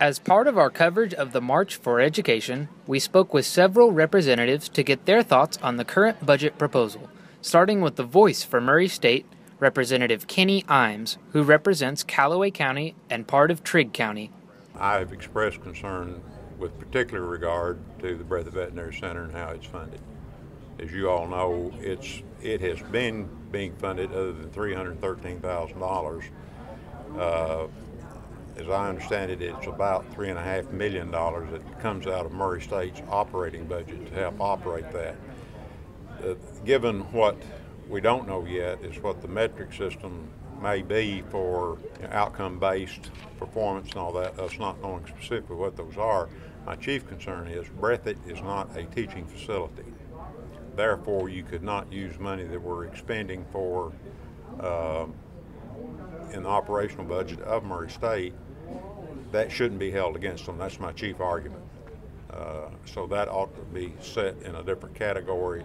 As part of our coverage of the March for Education, we spoke with several representatives to get their thoughts on the current budget proposal, starting with the voice for Murray State, Representative Kenny Imes, who represents Calloway County and part of Trigg County. I have expressed concern with particular regard to the Breathitt Veterinary Center and how it's funded. As you all know, it has been being funded other than $313,000. As I understand it, it's about $3.5 million that comes out of Murray State's operating budget to help operate that. Given what we don't know yet is what the metric system may be for outcome-based performance and all that, us not knowing specifically what those are, my chief concern is Breathitt is not a teaching facility. Therefore, you could not use money that we're expending for in the operational budget of Murray State. That shouldn't be held against them. That's my chief argument. So that ought to be set in a different category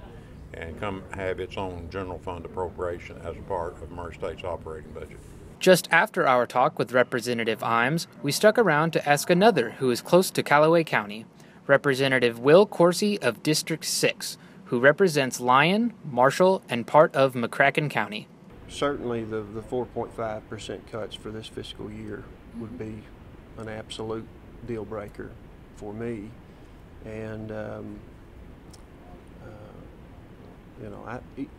and come have its own general fund appropriation as a part of Murray State's operating budget. Just after our talk with Representative Imes, we stuck around to ask another who is close to Calloway County, Representative Will Coursey of District 6, who represents Lyon, Marshall, and part of McCracken County. Certainly the 4.5% cuts for this fiscal year would be an absolute deal breaker for me. And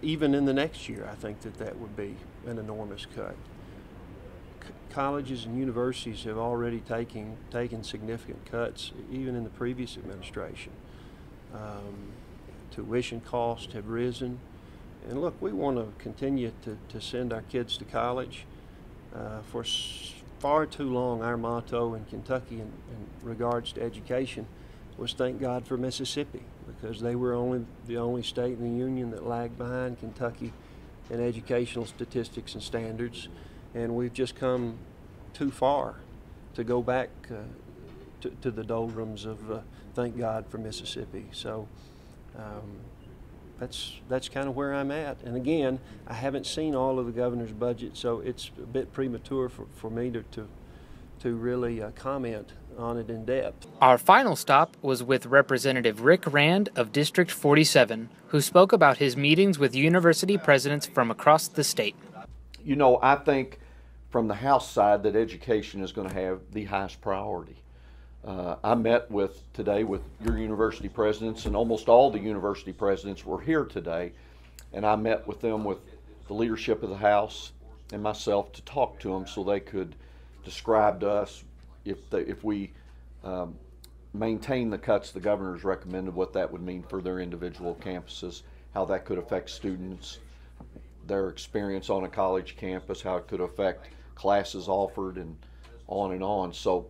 even in the next year, I think that would be an enormous cut. Colleges and universities have already taken significant cuts, even in the previous administration. Tuition costs have risen. And look, we want to continue to send our kids to college. For far too long, our motto in Kentucky in regards to education was thank God for Mississippi, because they were the only state in the union that lagged behind Kentucky in educational statistics and standards. And we've just come too far to go back to the doldrums of thank God for Mississippi. So that's kind of where I'm at. And again, I haven't seen all of the governor's budget, so it's a bit premature for me to really comment on it in depth. Our final stop was with Representative Rick Rand of District 47, who spoke about his meetings with university presidents from across the state. You know, I think from the House side that education is going to have the highest priority. I met today with your university presidents, and almost all the university presidents were here today, and I met with them with the leadership of the House and myself to talk to them so they could describe to us if we maintain the cuts the governor's recommended, what that would mean for their individual campuses, how that could affect students, their experience on a college campus, how it could affect classes offered, and on and on. So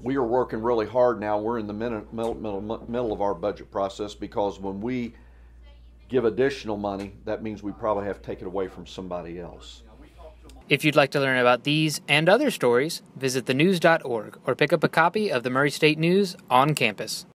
we are working really hard now. We're in the middle of our budget process, because when we give additional money, that means we probably have to take it away from somebody else. If you'd like to learn about these and other stories, visit thenews.org or pick up a copy of the Murray State News on campus.